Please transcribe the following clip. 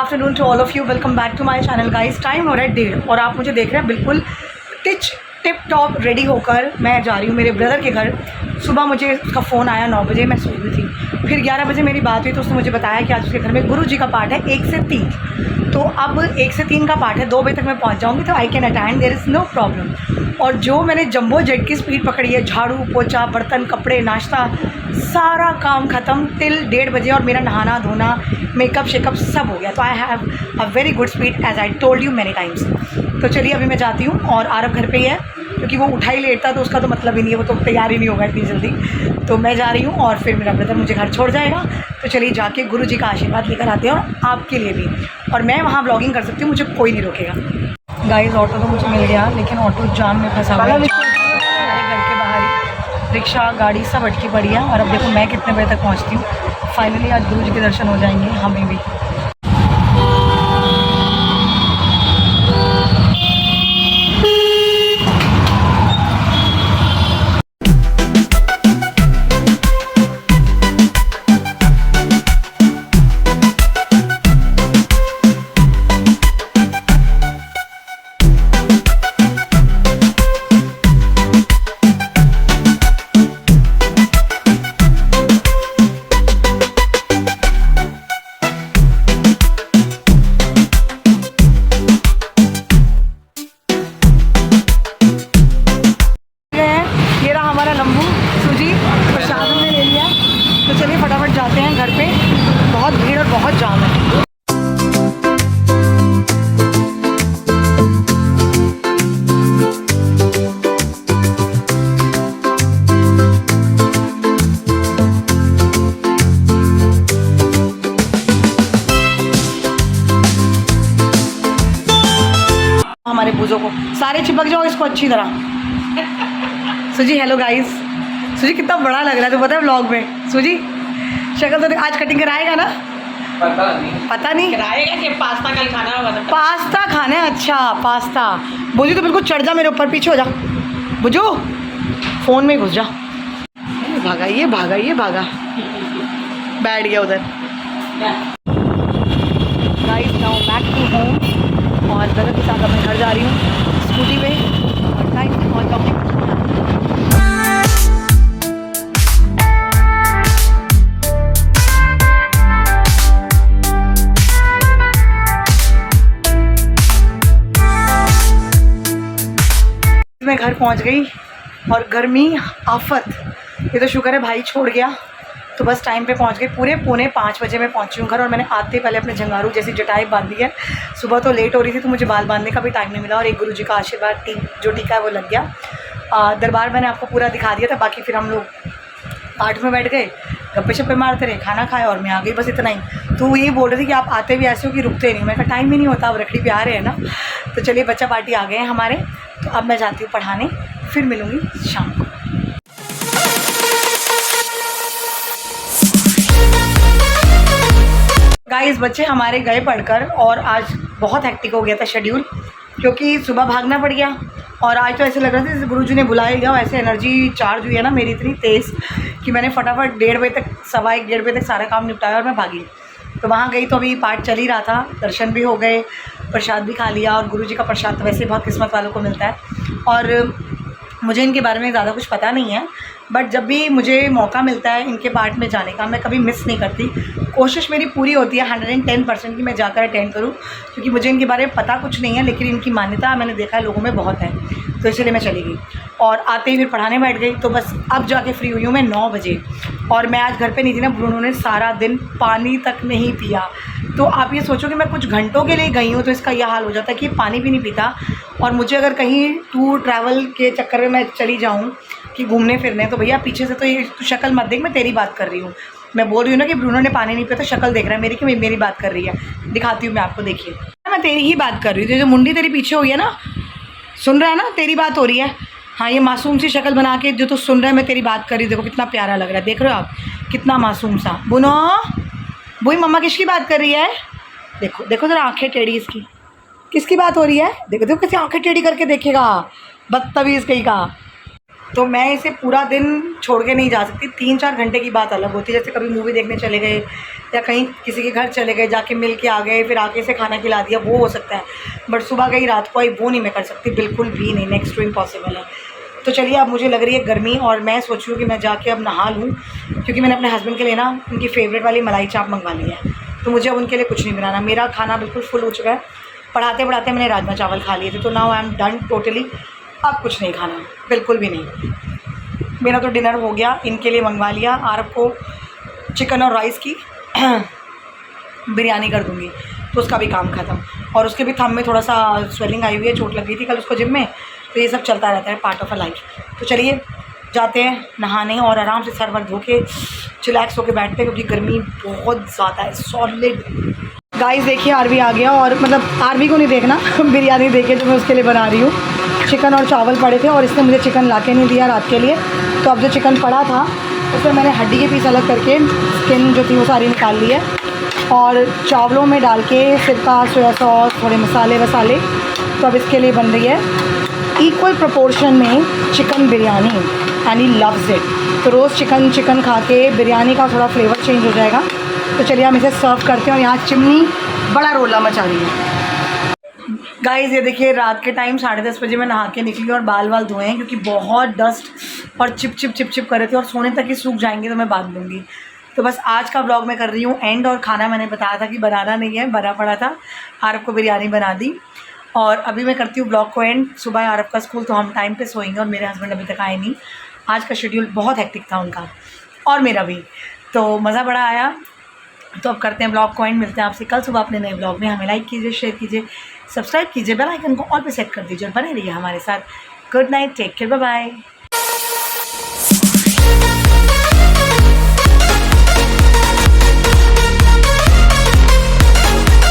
Afternoon to all of you, welcome back to my channel guys. Time हो रहा है 1:30 और आप मुझे देख रहे हैं बिल्कुल टिप टॉप रेडी होकर मैं जा रही हूँ मेरे ब्रदर के घर। सुबह मुझे उसका फ़ोन आया 9 बजे, मैं सो रही थी। फिर 11 बजे मेरी बात हुई तो उसने मुझे बताया कि आज उसके घर में गुरु जी का पाठ है 1 से 3। तो अब 1 से 3 का पाठ है, 2 बजे तक मैं पहुँच जाऊँगी तो I can attend, there is no problem. और जो मैंने जंबो जेट की स्पीड पकड़ी है, झाड़ू पोछा बर्तन कपड़े नाश्ता सारा काम ख़त्म टिल 1:30 बजे, और मेरा नहाना धोना मेकअप शेकअप सब हो गया। तो I have a very good speed as I told you many times. तो चलिए अभी मैं जाती हूँ और आरव घर पे ही है क्योंकि वो उठा ही लेट था तो उसका तो मतलब ही नहीं है, वो तो तैयार ही नहीं होगा इतनी जल्दी। तो मैं जा रही हूँ और फिर मेरा ब्रदर मुझे घर छोड़ जाएगा। तो चलिए जाके गुरु जी का आशीर्वाद लेकर आते हैं और आपके लिए भी, और मैं वहाँ ब्लॉगिंग कर सकती हूँ, मुझे कोई नहीं रोकेगा। गाइस ऑटो तो मुझे मिल गया लेकिन ऑटो जाम में फंसा हुआ है, घर के बाहर ही रिक्शा गाड़ी सब अटकी पड़ी है। और अब देखो मैं कितने बजे तक पहुँचती हूँ। फाइनली आज गुरु जी के दर्शन हो जाएंगे हमें भी। फटाफट जाते हैं घर पे, बहुत भीड़ और बहुत जाम है। हमारे बूझों को सारे चिपक जाओ इसको अच्छी तरह। सुजी हेलो गाइस, सुजी कितना बड़ा लग रहा है तो पता है व्लॉग में। सुजी शक्ल तो आज कटिंग कराएगा ना? पता नहीं कराएगा कि पास्ता कल खाना होगा तो पास्ता खाना है। अच्छा पास्ता बुझू तो बिल्कुल चढ़ जा मेरे ऊपर, पीछे हो जा बुझू, फ़ोन में घुस जा। ये भागा बैठ गया उधर। Guys now back to home और ब्रदर के साथ मैं घर जा रही हूँ स्कूटी पे और टाइम से पहुँच जाऊँगी। मैं घर पहुंच गई और गर्मी आफत, ये तो शुक्र है भाई छोड़ गया तो बस टाइम पे पहुंच गई। पूरे 4:45 बजे मैं पहुंची हूँ घर और मैंने आते पहले अपने झंगारू जैसी जटाई बांधी है। सुबह तो लेट हो रही थी तो मुझे बाल बांधने का भी टाइम नहीं मिला और एक गुरु जी का आशीर्वाद जो टीका है वो लग गया। दरबार मैंने आपको पूरा दिखा दिया था, बाकी फिर हम लोग पाठ में बैठ गए, गप्पे शप्पे मारते रहे, खाना खाया और मैं आ गई, बस इतना ही। तो ये बोल रही थी कि आप आते भी ऐसे हो कि रुकते नहीं। मैं कहा टाइम ही नहीं होता, अब रखड़ी पे आ रहे हैं ना। तो चलिए बच्चा पार्टी आ गए हैं हमारे, तो अब मैं जाती हूँ पढ़ाने, फिर मिलूँगी शाम को। गाइस बच्चे हमारे गए पढ़कर और आज बहुत हेक्टिक हो गया था शेड्यूल, क्योंकि सुबह भागना पड़ गया और आज तो ऐसे लग रहा था जैसे गुरुजी ने बुला लिया। वैसे एनर्जी चार्ज हुई है ना मेरी इतनी तेज़ कि मैंने फटाफट 1:30 बजे तक 1:15 बजे तक सारा काम निपटाया और मैं भागी। तो वहाँ गई तो अभी पाठ चल ही रहा था, दर्शन भी हो गए, प्रसाद भी खा लिया। और गुरुजी का प्रसाद तो वैसे बहुत किस्मत वालों को मिलता है और मुझे इनके बारे में ज़्यादा कुछ पता नहीं है, बट जब भी मुझे मौका मिलता है इनके पाठ में जाने का मैं कभी मिस नहीं करती। कोशिश मेरी पूरी होती है 110% की मैं जाकर अटेंड करूं, क्योंकि मुझे इनके बारे में पता कुछ नहीं है लेकिन इनकी मान्यता मैंने देखा है लोगों में बहुत है, तो इसलिए मैं चली गई और आते ही फिर पढ़ाने बैठ गई। तो बस अब जाके फ्री हुई हूँ मैं 9 बजे। और मैं आज घर पे नहीं थी ना, ब्रूनो ने सारा दिन पानी तक नहीं पिया। तो आप ये सोचो कि मैं कुछ घंटों के लिए गई हूँ तो इसका यह हाल हो जाता है कि पानी भी नहीं पीता। और मुझे अगर कहीं टूर ट्रैवल के चक्कर में मैं चली जाऊँ कि घूमने फिरने, तो भैया पीछे से तो ये शक्ल मत देख, मैं तेरी बात कर रही हूँ। मैं बोल रही हूँ ना कि ब्रूनो ने पानी नहीं पिया तो शक्ल देख रहा है मेरी कि मेरी बात कर रही है। दिखाती हूँ मैं आपको, देखिए मैं तेरी ही बात कर रही हूँ। जो मुंडी तेरी पीछे हुई है ना, सुन रहा है ना, तेरी बात हो रही है। हाँ ये मासूम सी शक्ल बना के जो तो सुन रहा है, मैं तेरी बात कर रही हूँ। देखो कितना प्यारा लग रहा है, देख रहे हो आप कितना मासूम सा। बुनो वही मम्मा किसकी बात कर रही है? देखो देखो जरा आँखें टेढ़ी इसकी, किसकी बात हो रही है? देखो देखो कैसे आँखें टेढ़ी करके देखेगा, बदतमीज़ कहीं का। तो मैं इसे पूरा दिन छोड़ के नहीं जा सकती। 3-4 घंटे की बात अलग होती है, जैसे कभी मूवी देखने चले गए या कहीं किसी के घर चले गए, जाके मिल के आ गए, फिर आके इसे खाना खिला दिया, वो हो सकता है। बट सुबह गई रात को आई, वो नहीं मैं कर सकती, बिल्कुल भी नहीं, नेक्स्ट टू इम्पॉसिबल है। तो चलिए, अब मुझे लग रही है गर्मी और मैं सोच रही हूँ कि मैं जाके अब नहा लूँ, क्योंकि मैंने अपने हस्बैंड के लिए ना उनकी फेवरेट वाली मलाई चाप मंगवा ली है। तो मुझे अब उनके लिए कुछ नहीं बनाना, मेरा खाना बिल्कुल फुल हो चुका है। पढ़ाते पढ़ाते मैंने राजमा चावल खा लिए थे, तो now I am done totally. अब कुछ नहीं खाना, बिल्कुल भी नहीं। मेरा तो डिनर हो गया, इनके लिए मंगवा लिया। आरब को चिकन और राइस की बिरयानी कर दूँगी, तो उसका भी काम ख़त्म। और उसके भी थंब में थोड़ा सा स्वेलिंग आई हुई है, चोट लग गई थी कल उसको जिम में, तो ये सब चलता रहता है, पार्ट ऑफ अ लाइफ। तो चलिए जाते हैं नहाने और आराम से सर वर धो के चिलैक्स होकर बैठते हैं, क्योंकि गर्मी बहुत ज़्यादा है, सॉलिड। गाइस देखिए, आरवी आ गया, और मतलब आरवी को नहीं देखना बिरयानी देखिए जो मैं उसके लिए बना रही हूँ। चिकन और चावल पड़े थे और इसने मुझे चिकन ला के नहीं दिया रात के लिए, तो अब जो चिकन पड़ा था उसमें मैंने हड्डी के पीस अलग करके स्किन जो थी वो सारी निकाल ली है, और चावलों में डाल के सिरका, सोया सॉस, थोड़े मसाले वसाले। तो अब इसके लिए बन रही है इक्वल प्रोपोर्शन में chicken biryani, and he loves it. तो रोज़ चिकन खा के बिरयानी का थोड़ा फ्लेवर चेंज हो जाएगा। तो चलिए हम इसे सर्व करते हैं, और यहाँ चिमनी बड़ा रोला मचा रही है। गाइज़ ये देखिए, रात के टाइम 10:30 बजे मैं नहा के निकली और बाल वाल धोए हैं, क्योंकि बहुत डस्ट और चिप कर रहे थे, और सोने तक ही सूख जाएंगे तो मैं बांध दूँगी। तो बस आज का ब्लॉग मैं कर रही हूँ एंड। और खाना मैंने बताया था कि बनाना नहीं है, भरा पड़ा था। आरब को बिरयानी बना दी, और अभी मैं करती हूँ ब्लॉग को एंड। सुबह आरब का स्कूल, तो हम टाइम पे सोएंगे, और मेरे हस्बैंड अभी तक आए नहीं। आज का शेड्यूल बहुत हेक्टिक था उनका और मेरा भी, तो मज़ा बड़ा आया। तो अब करते हैं ब्लॉग को एंड, मिलते हैं आपसे कल सुबह अपने नए ब्लॉग में। हमें लाइक कीजिए, शेयर कीजिए, सब्सक्राइब कीजिए, बेल आइकन को ऑल पे सेट कर दीजिए, और बने रहिए हमारे साथ। Good night, take care, bye bye.